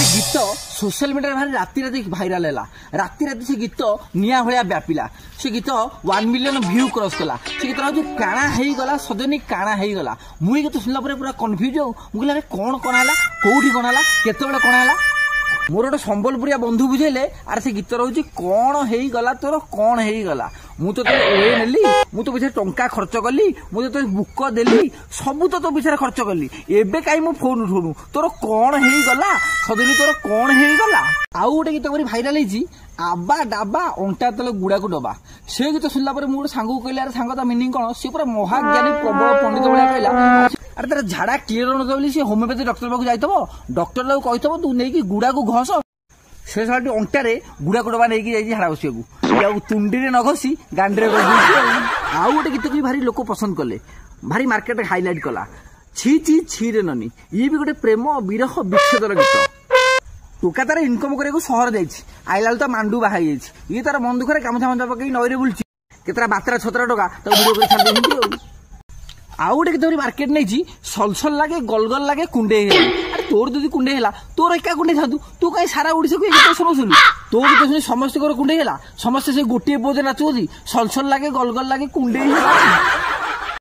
गोटे गीत social media भारी राति राति भाइराल है। राति राति से गीत निया भाया व्यापिला। से गीत 1 मिलियन व्यू क्रॉस कला। से गीत जो काणा हो गला सदनी काणा हो गला। मुझे गीत सुनला पूरा कन्फ्यूज हो मुझे कौन कौन है कौटी कौन है केत कौन है मोर गोटे संबलपुरिया बंधु बुझेले आर से गीत रोचे कौन हो गला तोर कौन हो गला मुझे तो नेली मु तो पीछे टंका खर्च कली मुझे तो बुक देली सबू तो पीछे खर्च कली एबे कहीं मो फोन उठौनु तोर कौन हो गला सदनी तोर कौन हो गला। आउ गोटे गीत करी भाइराल होइछि आबा डाबा अंटा तले गुड़ा को डबा। से गीत सुनला पर मोर सांग को कहले अरे सांग ता मीनिंग कोन से पूरा महाज्ञानी प्रबल पंडित भलिया कहला अरे तेरा झाड़ा क्लियर न बोली सी होमियोपैथी डॉक्टर पाक जाइतबो डॉक्टर को कहितबो तू नै कि गुड़ा को घस से साटी अंटारे गुड़ा को डबा नै कि जाई झाड़ा बसियाकू तुंडी रे न घसी गांडरे आउ गोटे गीत को भारी लोक पसंद कले भारी मार्केट हाईलाइट कला छी छी छी रे ननी ये भी गोटे प्रेम विरह विच्छेदर गीत। टोका तार इनकम करने सहर जाइए आइला तो मांडू बाहा ये तार मन दुखरे गामछा मछा पकई नईरे बुलची केतरा बातरा छतरा टोका वीडियो कर छाड़ आउ गोटे गीत मार्केट नहीं सलसल लगे गलगल लगे कुंडे अरे तोर दीदी कुंडे है तोर एका कुंडे था तू कहीं सारा ओडिशा को गीत शुणुलु तो गीत शुणी समस्त कुंडे है समस्त से गोटे पोजे नाचुची सलसल लगे गलगल लगे कुंडे